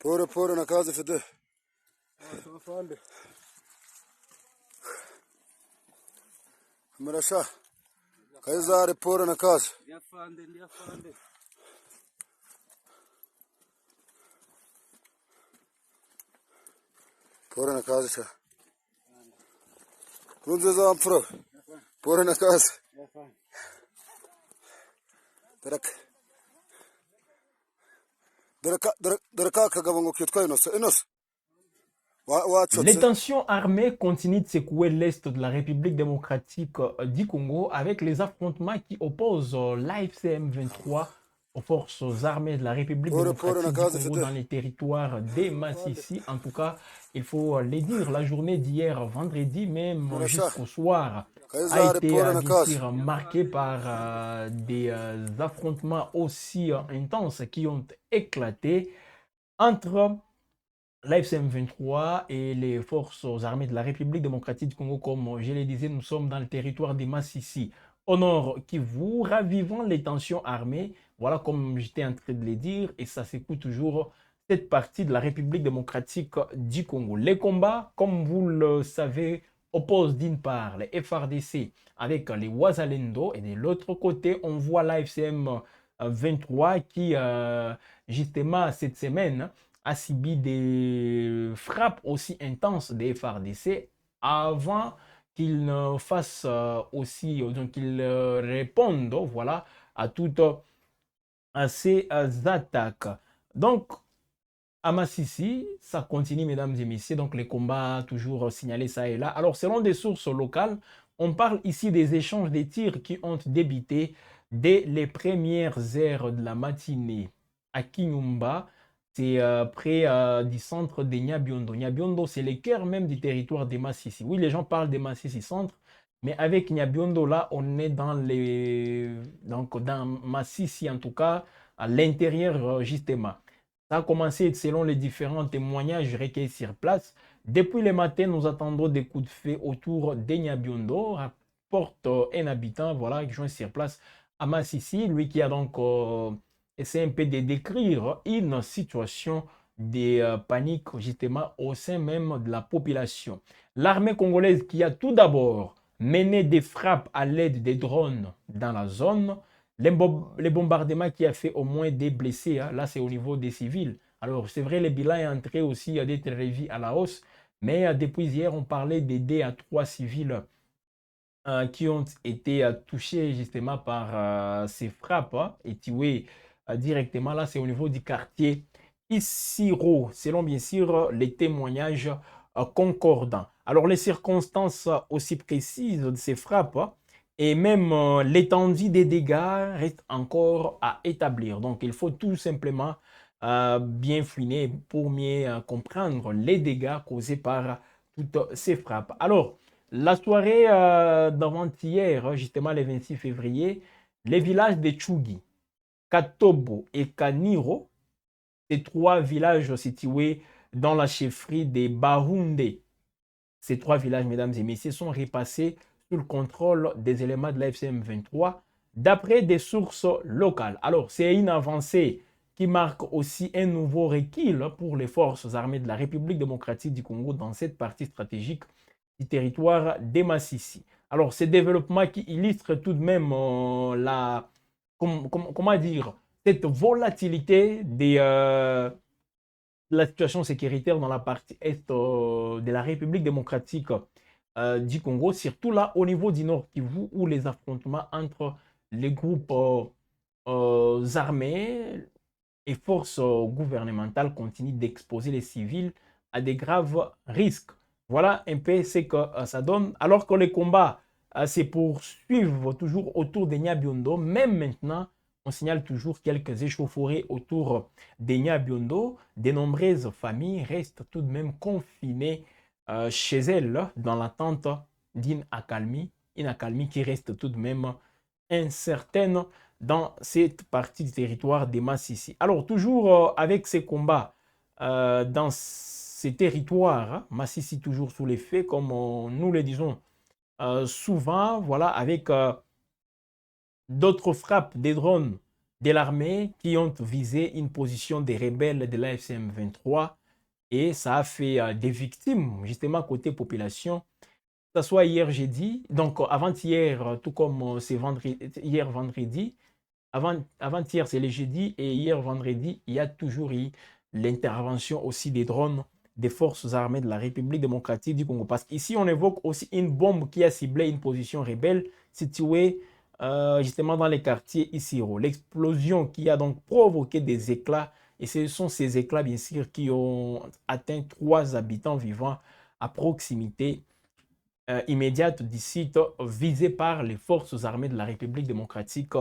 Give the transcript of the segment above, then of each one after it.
Pole pole na kazi Fide. Afande. Amerasha. Kaizari pole na kazi. Ndiye afande. Pole na kazi sha. Kunze za mfro. Pole na kazi. Afande. Daraka kagabango kitwa inos. Les tensions armées continuent de secouer l'est de la République démocratique du Congo avec les affrontements qui opposent l'AFCM 23 aux forces armées de la République démocratique du Congo dans les territoires des Massissi. En tout cas, il faut le dire, la journée d'hier, vendredi, même jusqu'au soir, a été bien sûr marquée par des affrontements aussi intenses qui ont éclaté entre l'AFCM 23 et les forces armées de la République démocratique du Congo. Comme je le disais, nous sommes dans le territoire des Massissi, au nord Kivu, ravivant les tensions armées. Voilà, comme j'étais en train de le dire, et ça secoue toujours cette partie de la République démocratique du Congo. Les combats, comme vous le savez, opposent d'une part les FRDC avec les Wazalendo, et de l'autre côté, on voit l'AFCM 23 qui, justement, cette semaine, a subi des frappes aussi intenses des FARDC avant qu'ils ne fassent aussi, donc qu'ils répondent, voilà, à toutes ces attaques. Donc, à Massissi, ça continue, mesdames et messieurs, donc les combats toujours signalés ça et là. Alors, selon des sources locales, on parle ici des échanges de tirs qui ont débuté dès les premières heures de la matinée à Kinyumba. C'est près du centre de Nyabiondo. Nyabiondo, c'est le cœur même du territoire des Massissi. Oui, les gens parlent des Massissi centre, mais avec Nyabiondo, là, on est dans dans Massissi, en tout cas, à l'intérieur, justement. Ça a commencé selon les différents témoignages recueillis sur place. Depuis le matin, nous attendons des coups de feu autour de Nyabiondo, rapporte un habitant, voilà, qui joint sur place à Massissi, lui qui a donc essayer un peu de décrire une situation de panique justement au sein même de la population. L'armée congolaise qui a tout d'abord mené des frappes à l'aide des drones dans la zone, les bombardements qui a fait au moins des blessés, hein, là c'est au niveau des civils. Alors c'est vrai, le bilan est entré aussi à d'être revu à la hausse, mais depuis hier on parlait des 2 à 3 civils qui ont été touchés justement par ces frappes et tués directement. Là, c'est au niveau du quartier Isiro, selon bien sûr les témoignages concordants. Alors, les circonstances aussi précises de ces frappes et même l'étendue des dégâts restent encore à établir. Donc, il faut tout simplement bien fouiner pour mieux comprendre les dégâts causés par toutes ces frappes. Alors, la soirée d'avant-hier, justement le 26 février, les villages de Tchougi, Katobo et Kaniro, ces 3 villages situés dans la chefferie des Bahunde. Ces 3 villages, mesdames et messieurs, sont repassés sous le contrôle des éléments de la FCM 23 d'après des sources locales. Alors, c'est une avancée qui marque aussi un nouveau recul pour les forces armées de la République démocratique du Congo dans cette partie stratégique du territoire des Massissi. Alors, ces développements qui illustrent tout de même comment dire, cette volatilité de la situation sécuritaire dans la partie est de la République démocratique du Congo, surtout là au niveau du Nord Kivu, où les affrontements entre les groupes armés et forces gouvernementales continuent d'exposer les civils à des graves risques. Voilà un peu ce que ça donne. Alors que les combats se poursuivent toujours autour de Nyabiondo, même maintenant, on signale toujours quelques échauffourées autour de Nyabiondo. De nombreuses familles restent tout de même confinées chez elles dans l'attente d'une accalmie, une accalmie qui reste tout de même incertaine dans cette partie du territoire des Massissi. Alors, toujours avec ces combats dans ces territoires, hein, Massissi toujours sous les faits, comme nous le disons souvent, voilà, avec d'autres frappes des drones de l'armée qui ont visé une position des rebelles de l'AFC M23 et ça a fait des victimes, justement, côté population. Que ce soit hier jeudi, donc avant-hier, tout comme c'est vendredi, hier vendredi, avant-hier c'est le jeudi et hier vendredi, il y a toujours eu l'intervention aussi des drones des forces armées de la République démocratique du Congo. Parce qu'ici, on évoque aussi une bombe qui a ciblé une position rebelle située justement dans les quartiers Isiro. L'explosion qui a donc provoqué des éclats, et ce sont ces éclats, bien sûr, qui ont atteint 3 habitants vivant à proximité immédiate du site visé par les forces armées de la République démocratique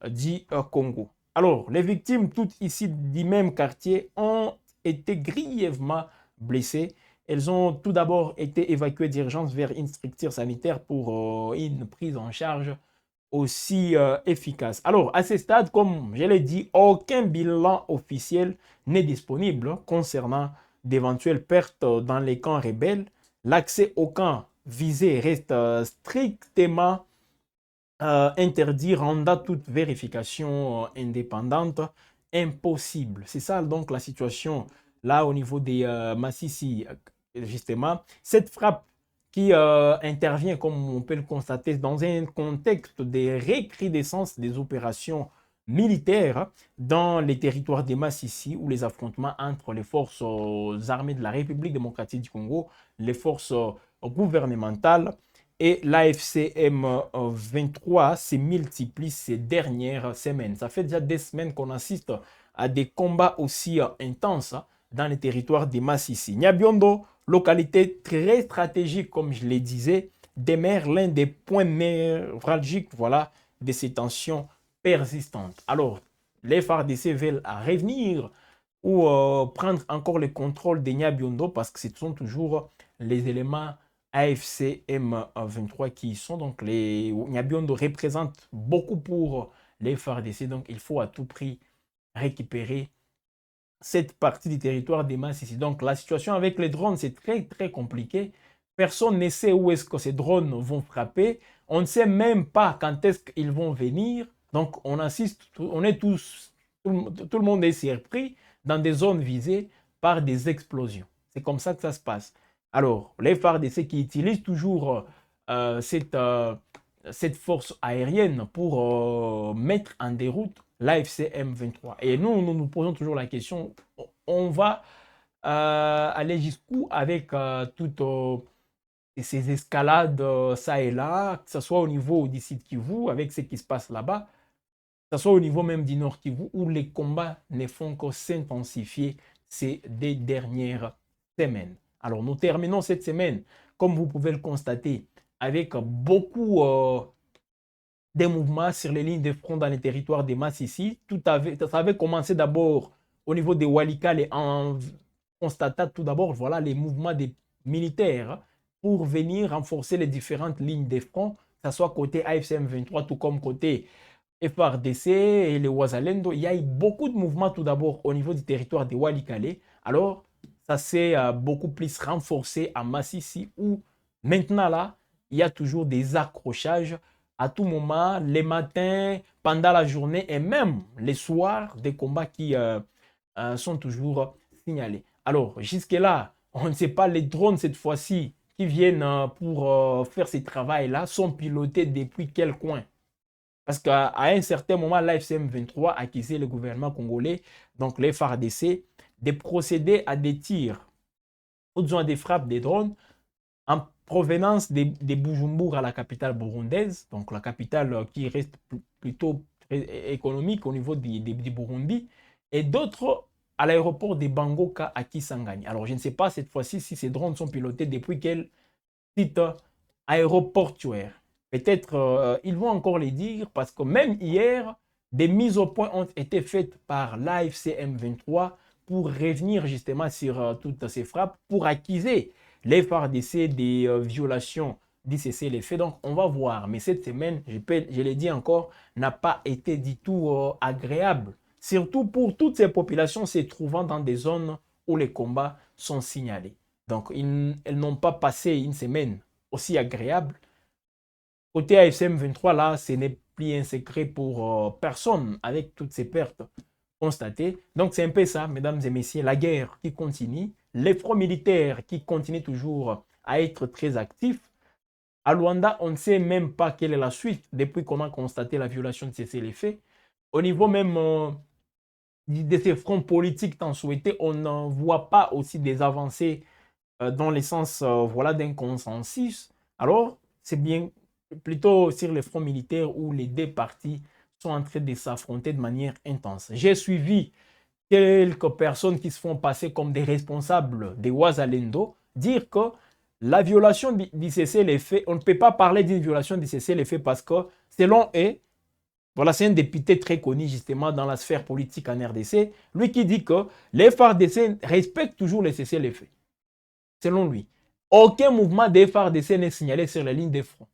du Congo. Alors, les victimes, toutes ici du même quartier, ont été grièvement blessées. Elles ont tout d'abord été évacuées d'urgence vers une structure sanitaire pour une prise en charge aussi efficace. Alors, à ce stade, comme je l'ai dit, aucun bilan officiel n'est disponible concernant d'éventuelles pertes dans les camps rebelles. L'accès aux camps visés reste strictement interdit, rendant toute vérification indépendante impossible. C'est ça donc la situation là au niveau des Massissi, justement. Cette frappe qui intervient, comme on peut le constater, dans un contexte de recrudescence des opérations militaires dans les territoires des Massissi, où les affrontements entre les forces armées de la République démocratique du Congo, les forces gouvernementales et l'AFC M23 se multiplient ces dernières semaines. Ça fait déjà des semaines qu'on assiste à des combats aussi intenses dans les territoires des Massissi. Nyabiondo, localité très stratégique, comme je le disais, demeure l'un des points névralgiques, voilà, de ces tensions persistantes. Alors, les FARDC veulent revenir ou prendre encore le contrôle de Nyabiondo parce que ce sont toujours les éléments AFC M23 qui sont donc les Nyabiondo représente beaucoup pour les FARDC, donc il faut à tout prix récupérer cette partie du territoire des Massissi. Donc la situation avec les drones, c'est très compliqué. Personne ne sait où est-ce que ces drones vont frapper. On ne sait même pas quand est-ce qu'ils vont venir. Donc on assiste, on est tous, tout le monde est surpris dans des zones visées par des explosions. C'est comme ça que ça se passe. Alors, les FARDC qui utilisent toujours cette force aérienne pour mettre en déroute l'AFC M23. Et nous posons toujours la question, on va aller jusqu'où avec toutes ces escalades ça et là, que ce soit au niveau du sud Kivu, avec ce qui se passe là-bas, que ce soit au niveau même du nord Kivu, où les combats ne font que s'intensifier ces deux dernières semaines. Alors, nous terminons cette semaine, comme vous pouvez le constater, avec beaucoup des mouvements sur les lignes de front dans les territoires des Massissi. Ça avait commencé d'abord au niveau des Walikale et en constatant tout d'abord voilà, les mouvements des militaires pour venir renforcer les différentes lignes de front, que ce soit côté AFC M23 tout comme côté FARDC et les Ouazalendo. Il y a eu beaucoup de mouvements tout d'abord au niveau du territoire des Walikale. Alors, ça s'est beaucoup plus renforcé à Massissi où maintenant là, il y a toujours des accrochages à tout moment, les matins, pendant la journée et même les soirs, des combats qui sont toujours signalés. Alors, jusque-là, on ne sait pas, les drones cette fois-ci qui viennent pour faire ce travail-là sont pilotés depuis quel coin? Parce qu'à un certain moment, l'AFC M23 a accusé le gouvernement congolais, donc les FARDC, de procéder à des tirs, ou disons à des frappes des drones, en provenance de Bujumbura, la capitale burundaise, donc la capitale qui reste plutôt économique au niveau du Burundi, et d'autres à l'aéroport de Bangoka à Kisangani. Alors je ne sais pas cette fois-ci si ces drones sont pilotés depuis quel site aéroportuaire. Peut-être ils vont encore les dire parce que même hier, des mises au point ont été faites par l'AFC M23 pour revenir justement sur toutes ces frappes, pour accuser les FARDC des violations du cessez-le-feu. Donc, on va voir. Mais cette semaine, je l'ai dit encore, n'a pas été du tout agréable. Surtout pour toutes ces populations se trouvant dans des zones où les combats sont signalés. Donc, elles n'ont pas passé une semaine aussi agréable Côté AFCM 23, là, ce n'est plus un secret pour personne avec toutes ces pertes constatées. Donc, c'est un peu ça, mesdames et messieurs, la guerre qui continue, les fronts militaires qui continuent toujours à être très actifs. À Luanda, on ne sait même pas quelle est la suite depuis qu'on a constaté la violation de cessez-le-feu. Au niveau même de ces fronts politiques tant souhaités, on n'en voit pas aussi des avancées dans le sens voilà, d'un consensus. Alors, c'est bien plutôt sur les fronts militaires où les deux parties sont en train de s'affronter de manière intense. J'ai suivi quelques personnes qui se font passer comme des responsables des Ouazalendo dire que la violation du cessez-le-feu, on ne peut pas parler d'une violation du cessez-le-feu parce que, selon eux, voilà, c'est un député très connu justement dans la sphère politique en RDC, lui qui dit que les FARDC respectent toujours les cessez-le-feu. Selon lui, aucun mouvement des FARDC n'est signalé sur la ligne de front.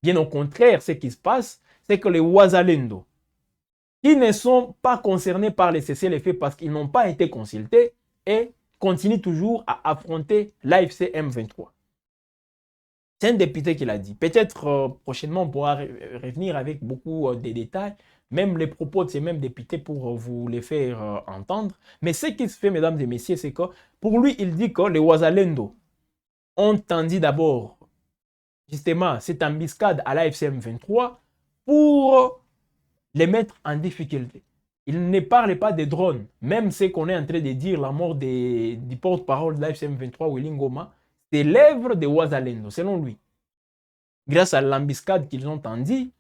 Bien au contraire, ce qui se passe, c'est que les Ouazalendo, qui ne sont pas concernés par les cessez-le-feu parce qu'ils n'ont pas été consultés, et continuent toujours à affronter l'AFC M23. C'est un député qui l'a dit. Peut-être prochainement, on pourra revenir avec beaucoup de détails, même les propos de ces mêmes députés pour vous les faire entendre. Mais ce qui se fait, mesdames et messieurs, c'est que pour lui, il dit que les Ouazalendo ont tendu d'abord, justement, cette embuscade à l'AFC M23 pour les mettre en difficulté. Il ne parle pas des drones. Même ce qu'on est en train de dire, la mort du porte-parole de l'AFC M23, Willy Ngoma, c'est l'œuvre de Ouazalendo, selon lui. Grâce à l'embuscade qu'ils ont tendu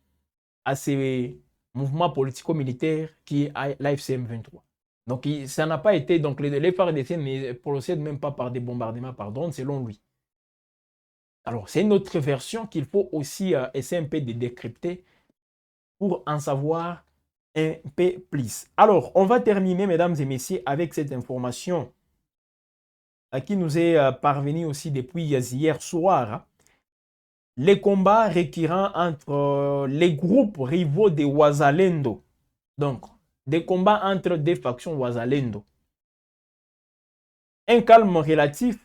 à ces mouvements politico-militaires qui est l'AFC M23. Donc, ça n'a pas été... Donc, les FARDC ne procèdent même pas par des bombardements par drone, selon lui. Alors, c'est une autre version qu'il faut aussi essayer un peu de décrypter pour en savoir un peu plus. Alors, on va terminer, mesdames et messieurs, avec cette information qui nous est parvenue aussi depuis hier soir. Les combats récurrents entre les groupes rivaux de Ouazalendo. Donc, des combats entre deux factions Ouazalendo. Un calme relatif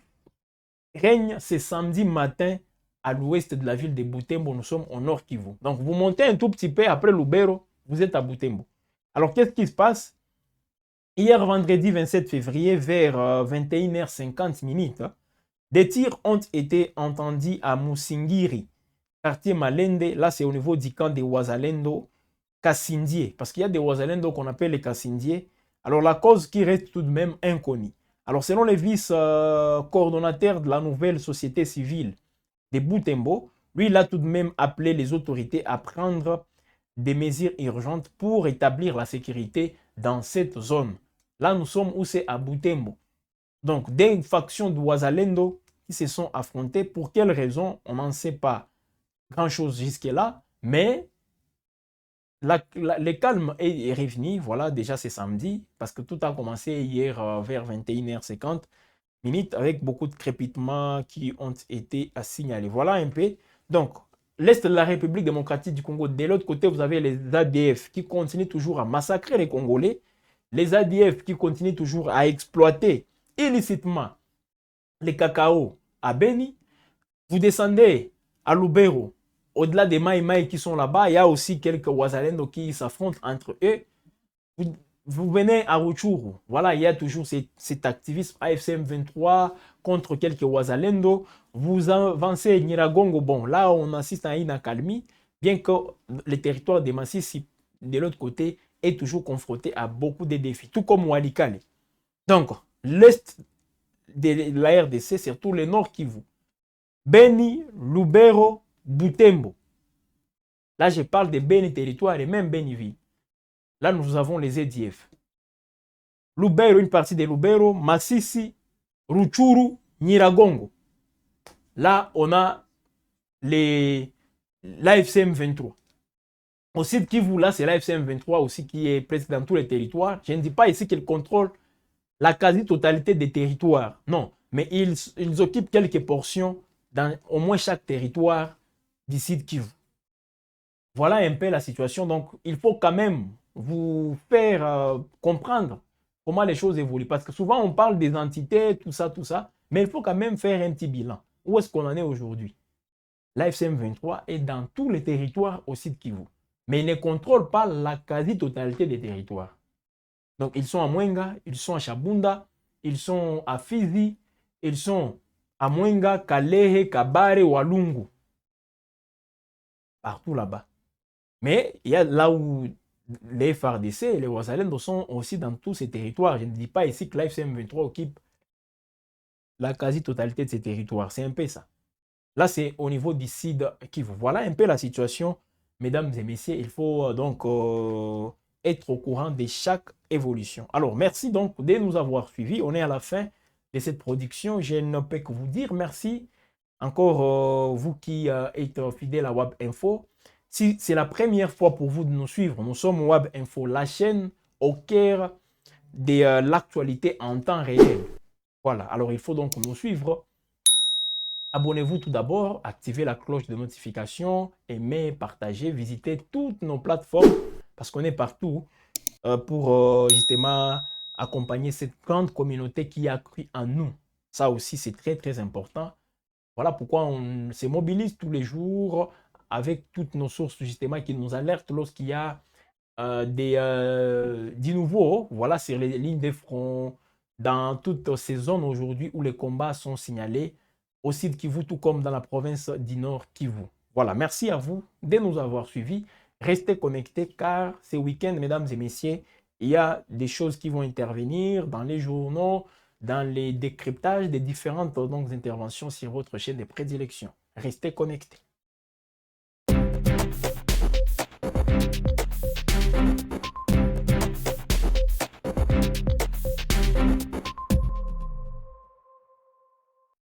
règne ce samedi matin à l'ouest de la ville de Butembo. Nous sommes au nord Kivu. Donc, vous montez un tout petit peu après Lubero, vous êtes à Butembo. Alors, qu'est-ce qui se passe? Hier, vendredi 27 février, vers 21h50, des tirs ont été entendus à Musingiri, quartier Malende. Là, c'est au niveau du camp des Ouazalendo, Kassindié. Parce qu'il y a des Ouazalendo qu'on appelle les Kassindié. Alors, la cause qui reste tout de même inconnue. Alors, selon les vice-coordonnateurs de la nouvelle société civile de Butembo, lui, il a tout de même appelé les autorités à prendre des mesures urgentes pour établir la sécurité dans cette zone. Là, nous sommes où c'est à Butembo. Donc, des factions de Ouazalendo qui se sont affrontées. Pour quelles raisons, on n'en sait pas grand-chose jusque-là. Mais le calme est revenu. Voilà, déjà c'est samedi. Parce que tout a commencé hier vers 21h50 avec beaucoup de crépitements qui ont été signalés. Voilà un peu. Donc, l'Est de la République démocratique du Congo. De l'autre côté, vous avez les ADF qui continuent toujours à massacrer les Congolais. Les ADF qui continuent toujours à exploiter illicitement les cacao à Beni. Vous descendez à Lubero, au-delà des Maï qui sont là-bas, il y a aussi quelques Ouazalendo qui s'affrontent entre eux. Vous venez à Rutshuru, voilà, il y a toujours cet activisme AFCM 23 contre quelques Ouazalendo. Vous avancez à Nyiragongo, bon, là on assiste à une accalmie, bien que le territoire de Massissi, de l'autre côté, est toujours confronté à beaucoup de défis, tout comme Walikale. Donc, l'est de la RDC, surtout le nord Kivu. Beni, Lubero, Butembo. Là, je parle de Beni territoire et même Beni ville. Là, nous avons les EDF. Lubero, une partie de Lubero, Massissi, Rutshuru, Nyiragongo. Là, on a l'AFCM 23. Au sud Kivu, là, c'est l'AFCM 23 aussi qui est presque dans tous les territoires. Je ne dis pas ici qu'il contrôle la quasi-totalité des territoires. Non, mais ils occupent quelques portions dans au moins chaque territoire du sud Kivu. Voilà un peu la situation. Donc, il faut quand même vous faire comprendre comment les choses évoluent. Parce que souvent, on parle des entités, tout ça, mais il faut quand même faire un petit bilan. Où est-ce qu'on en est aujourd'hui? l'AFC M23 est dans tous les territoires au Sud Kivu. Mais ils ne contrôlent pas la quasi-totalité des territoires. Donc, ils sont à Mwenga, ils sont à Chabunda, ils sont à Fizi, ils sont à Mwenga, Kalehe, Kabare, Walungu. Partout là-bas. Mais il y a là où les FARDC et les Wazalendo sont aussi dans tous ces territoires. Je ne dis pas ici que l'AFC M23 occupe la quasi-totalité de ces territoires. C'est un peu ça. Là, c'est au niveau du Sud Kivu. Voilà un peu la situation, mesdames et messieurs. Il faut donc être au courant de chaque évolution. Alors, merci donc de nous avoir suivis. On est à la fin de cette production. Je ne peux que vous dire merci. Encore vous qui êtes fidèles à Web Info. Si c'est la première fois pour vous de nous suivre, nous sommes Web Info, la chaîne au cœur de l'actualité en temps réel. Voilà, alors il faut donc nous suivre. Abonnez-vous tout d'abord, activez la cloche de notification, aimez, partagez, visitez toutes nos plateformes parce qu'on est partout pour justement accompagner cette grande communauté qui a cru en nous. Ça aussi, c'est très, très important. Voilà pourquoi on se mobilise tous les jours avec toutes nos sources justement qui nous alertent lorsqu'il y a du nouveau. Voilà, sur les lignes de front, dans toutes ces zones aujourd'hui où les combats sont signalés, au Sud Kivu, tout comme dans la province du Nord Kivu. Voilà, merci à vous de nous avoir suivis. Restez connectés car ce week-end, mesdames et messieurs, il y a des choses qui vont intervenir dans les journaux, dans les décryptages des différentes donc, interventions sur votre chaîne de prédilection. Restez connectés.